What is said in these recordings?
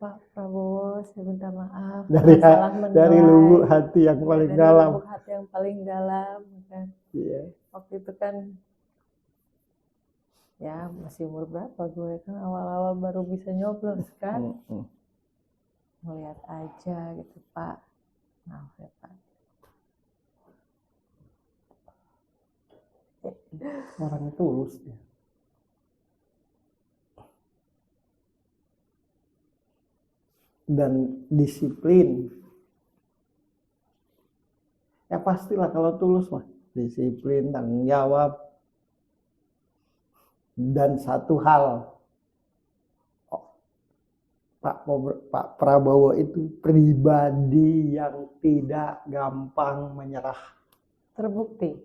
Pak Prabowo, saya minta maaf Dari karena salah menilai. dari lubuk hati yang Ya, paling dari dalam. lubuk hati yang paling dalam kan. Iya. Waktu itu kan ya masih umur berapa gue kan awal-awal baru bisa nyoblos kan. Ngeliat aja gitu Pak. Maaf ya Pak. Orang tulus ya. Dan disiplin. Ya pastilah kalau tulus mah. Disiplin, tanggung jawab. Dan satu hal, Pak Prabowo itu pribadi yang tidak gampang menyerah. Terbukti.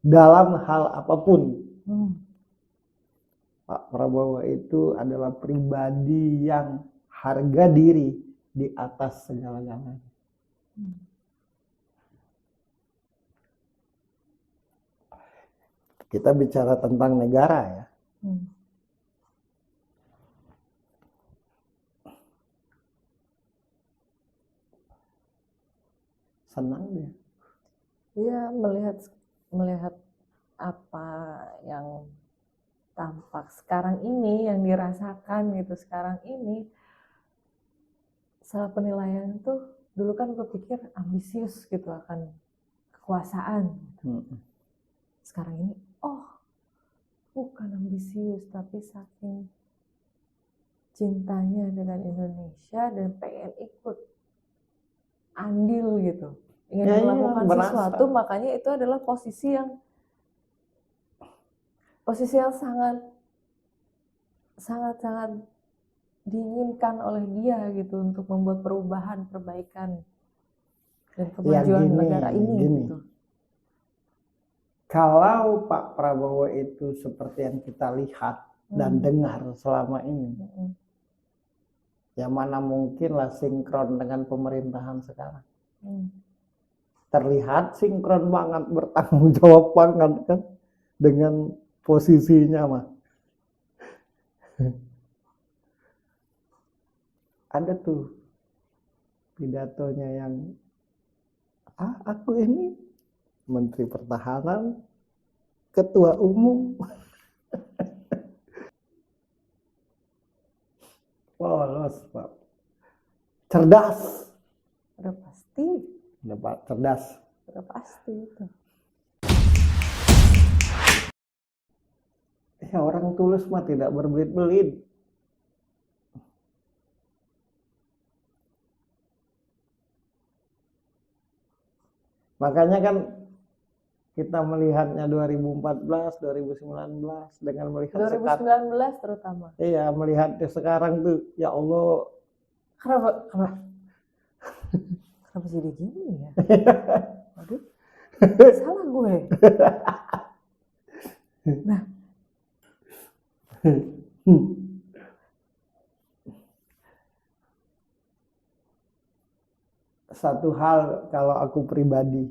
Dalam hal apapun. Pak Prabowo itu adalah pribadi yang harga diri di atas segala-galanya. Kita bicara tentang negara ya. Senang dia. Iya, melihat apa yang tampak sekarang ini, yang dirasakan gitu sekarang ini. Salah penilaian tuh dulu kan gue pikir ambisius gitu akan kekuasaan. Sekarang ini, oh bukan ambisius tapi saking cintanya dengan Indonesia dan pengen ikut andil gitu. Ingin melakukan sesuatu, makanya itu adalah posisi yang sangat diinginkan oleh dia gitu untuk membuat perubahan, perbaikan dan kemajuan negara ini gitu. Kalau Pak Prabowo itu seperti yang kita lihat dan dengar selama ini, ya mana mungkin lah sinkron dengan pemerintahan sekarang. Terlihat sinkron banget, bertanggung jawab banget kan dengan posisinya mah. Ada tuh pidatonya yang aku ini Menteri Pertahanan, Ketua Umum. Polos Pak. Cerdas. Udah pasti. Udah Pak, cerdas. Udah pasti itu. Ya orang tulus mah tidak berbelit-belit. Makanya kan kita melihatnya 2014, 2019 dengan melihat 2019 terutama. Iya, melihat sekarang tuh ya Allah. Kenapa jadi gini ya? Aduh. Salah gue. Nah. Satu hal kalau aku pribadi,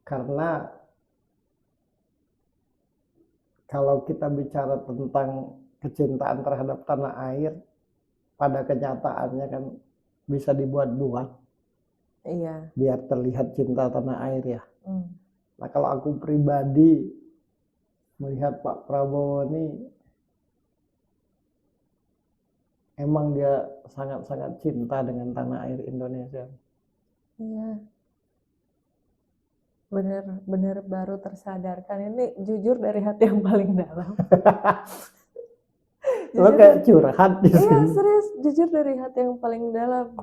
karena kalau kita bicara tentang kecintaan terhadap tanah air, pada kenyataannya kan bisa dibuat-buat. Iya. Biar terlihat cinta tanah air ya. Nah kalau aku pribadi melihat Pak Prabowo ini, emang dia sangat-sangat cinta dengan tanah air Indonesia. Iya. Bener baru tersadarkan. Ini jujur dari hati yang paling dalam. Lo kayak curhat di sini. Iya serius, jujur dari hati yang paling dalam.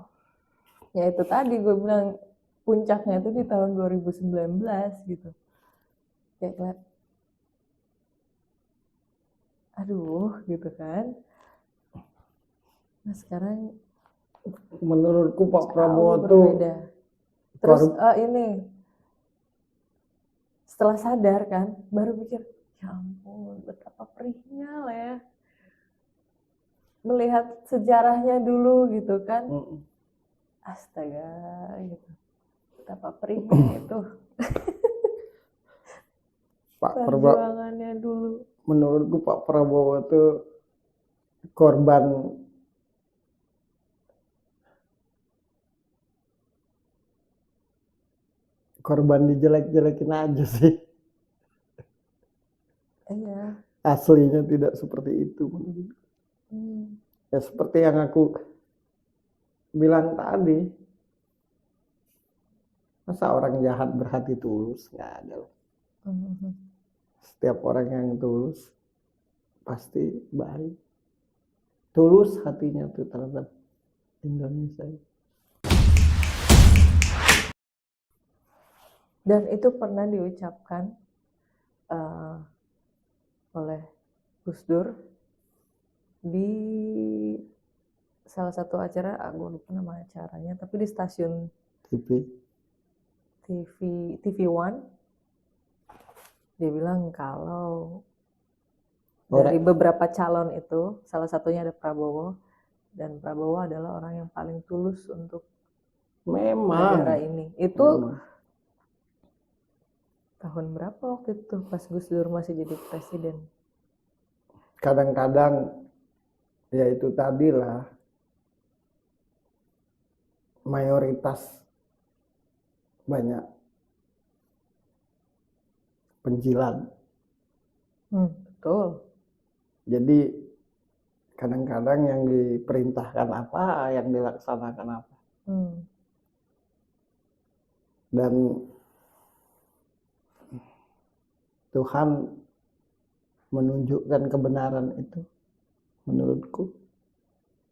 Ya itu tadi gue bilang puncaknya itu di tahun 2019 gitu. Kayak aduh gitu kan. Nah sekarang menurutku Pak Prabowo tuh terus ini setelah sadar kan baru pikir ya ampun betapa perihnya lah ya melihat sejarahnya dulu gitu kan. Astaga gitu betapa perihnya itu Pak perjuangannya dulu. Menurutku Pak Prabowo itu korban korban dijelek-jelekin aja sih. Iya. Aslinya tidak seperti itu. Ya seperti yang aku bilang tadi, masa orang jahat berhati tulus? Nggak ada loh. Setiap orang yang tulus pasti baik. Tulus hatinya tuh terhadap Indonesia. Dan itu pernah diucapkan oleh Gus Dur di salah satu acara, aku lupa nama acaranya, tapi di stasiun TV One, dia bilang kalau dari beberapa calon itu, salah satunya ada Prabowo, dan Prabowo adalah orang yang paling tulus untuk negara ini. Itu tahun berapa waktu itu pas Gus Dur masih jadi presiden? Kadang-kadang ya itu tadilah, mayoritas banyak penjilat. Betul. Jadi kadang-kadang yang diperintahkan apa, yang dilaksanakan apa. Dan Tuhan menunjukkan kebenaran itu menurutku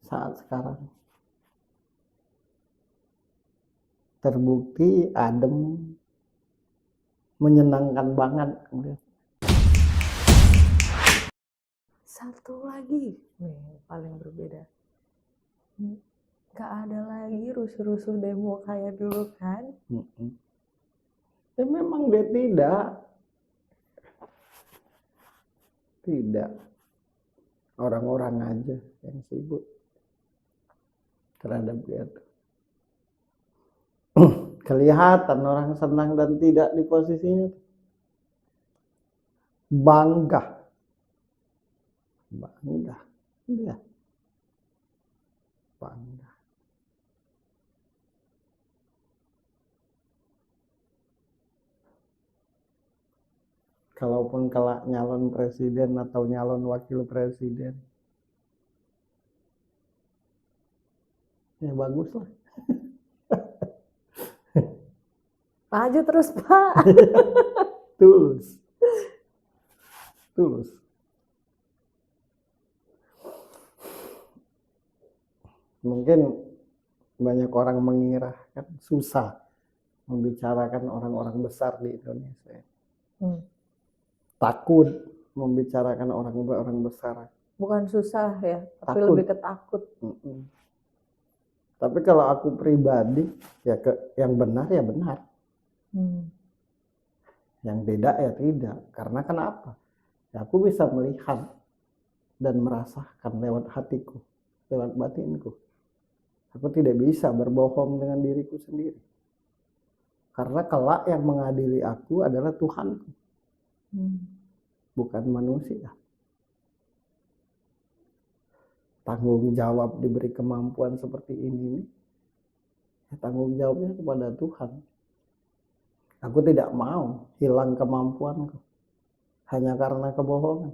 saat sekarang. Terbukti adem, menyenangkan banget. Satu lagi nih paling berbeda, gak ada lagi rusuh-rusuh demo kayak dulu kan? Ya memang dia tidak orang-orang aja yang sibuk terhadap dia. Kelihatan orang senang dan tidak di posisinya. Bangga. Ya. Bangga. Kalaupun kelak nyalon presiden atau nyalon wakil presiden, ya bagus lah. Maju terus Pak. Tulus. Mungkin banyak orang mengira kan susah membicarakan orang-orang besar di Indonesia. Takut membicarakan orang-orang besar. Bukan susah ya, tapi takut. Lebih ketakut. Tapi kalau aku pribadi, ya yang benar ya benar. Yang tidak ya tidak. Karena kenapa? Ya aku bisa melihat dan merasakan lewat hatiku, lewat batinku. Aku tidak bisa berbohong dengan diriku sendiri. Karena kelak yang mengadili aku adalah Tuhanku. Bukan manusia. Tanggung jawab diberi kemampuan seperti ini, ya tanggung jawabnya kepada Tuhan. Aku tidak mau hilang kemampuanku hanya karena kebohongan.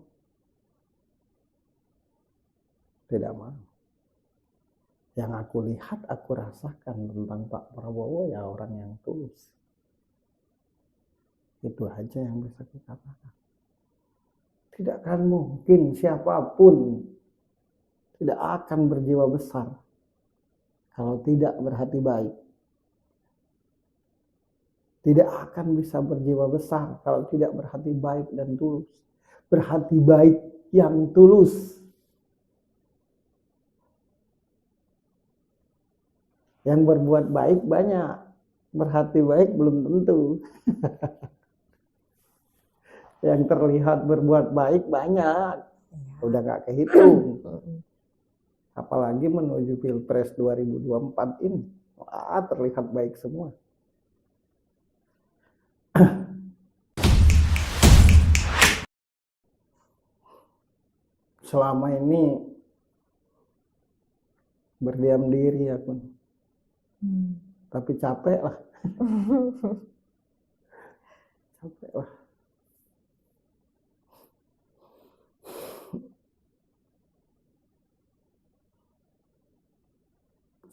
Tidak mau. Yang aku lihat, aku rasakan tentang Pak Prabowo ya orang yang tulus. Itu aja yang bisa kita katakan. Tidak akan mungkin siapapun tidak akan berjiwa besar kalau tidak berhati baik. Tidak akan bisa berjiwa besar kalau tidak berhati baik dan tulus. Berhati baik yang tulus. Yang berbuat baik banyak, berhati baik belum tentu. Yang terlihat berbuat baik banyak, udah gak kehitung. Apalagi menuju Pilpres 2024 ini, terlihat baik semua. Selama ini berdiam diri aku. Tapi capek lah. Capek lah.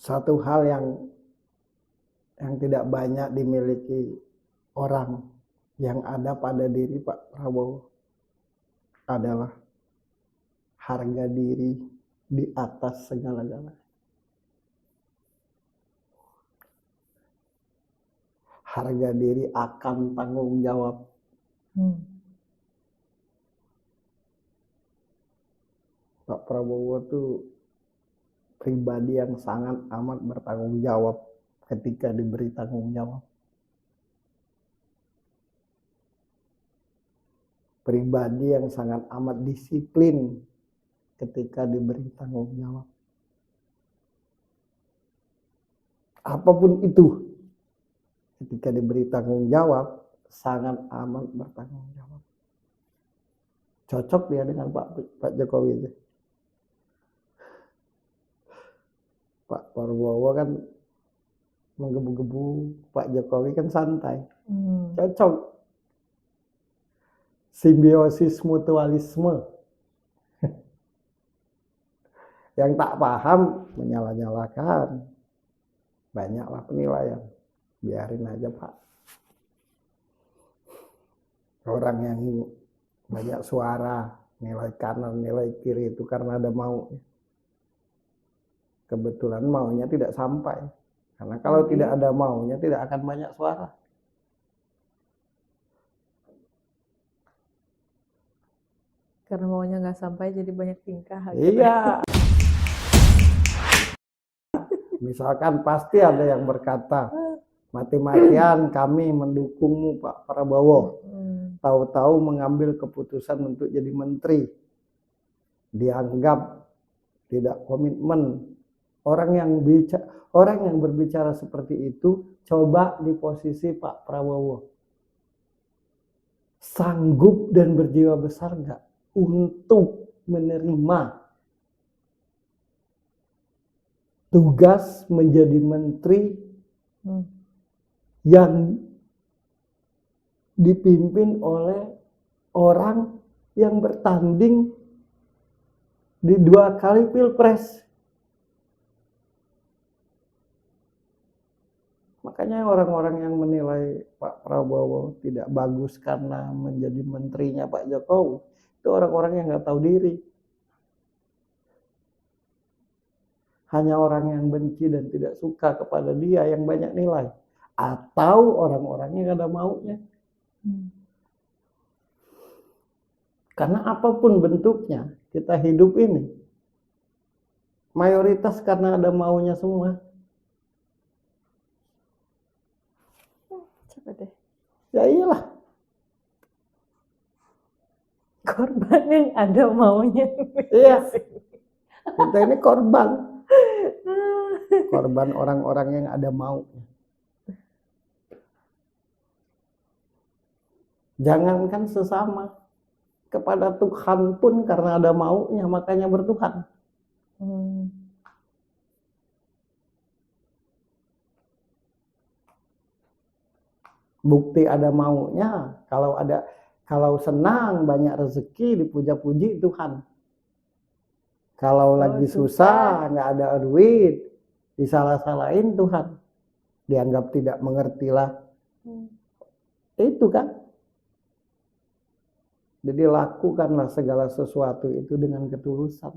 Satu hal yang tidak banyak dimiliki orang yang ada pada diri Pak Prabowo adalah harga diri di atas segala-galanya. Harga diri akan tanggung jawab. Pak Prabowo tuh pribadi yang sangat amat bertanggung jawab ketika diberi tanggung jawab. Pribadi yang sangat amat disiplin ketika diberi tanggung jawab. Apapun itu, ketika diberi tanggung jawab, sangat amat bertanggung jawab. Cocok dia dengan Pak Jokowi itu. Pak Prabowo kan menggebu-gebu, Pak Jokowi kan santai. Cocok. Simbiosis mutualisme. Yang tak paham menyalah-nyalahkan. Banyaklah penilaian. Biarin aja Pak. Orang yang banyak suara, nilai kanan, nilai kiri itu karena ada maunya. Kebetulan maunya tidak sampai. Karena kalau tidak ada maunya tidak akan banyak suara. Karena maunya nggak sampai jadi banyak tingkah. Iya. Misalkan pasti ada yang berkata, mati-matian kami mendukungmu Pak Prabowo. Tahu-tahu mengambil keputusan untuk jadi menteri. Dianggap tidak komitmen. Orang yang berbicara seperti itu, coba di posisi Pak Prabowo. Sanggup dan berjiwa besar nggak untuk menerima tugas menjadi menteri yang dipimpin oleh orang yang bertanding di 2 kali pilpres. Makanya orang-orang yang menilai Pak Prabowo tidak bagus karena menjadi menterinya Pak Jokowi, itu orang-orang yang nggak tahu diri. Hanya orang yang benci dan tidak suka kepada dia yang banyak nilai. Atau orang-orang yang ada maunya. Karena apapun bentuknya, kita hidup ini, mayoritas karena ada maunya semua. Coba deh. Ya iyalah. Korban yang ada maunya. Iya. Kita ini korban. Korban orang-orang yang ada maunya. Jangankan sesama, kepada Tuhan pun karena ada maunya makanya bertuhan. Bukti ada maunya, kalau senang banyak rezeki dipuja-puji Tuhan. Kalau lagi susah nggak ada duit disalah-salahin Tuhan, dianggap tidak mengertilah. Itu kan. Jadi lakukanlah segala sesuatu itu dengan ketulusan.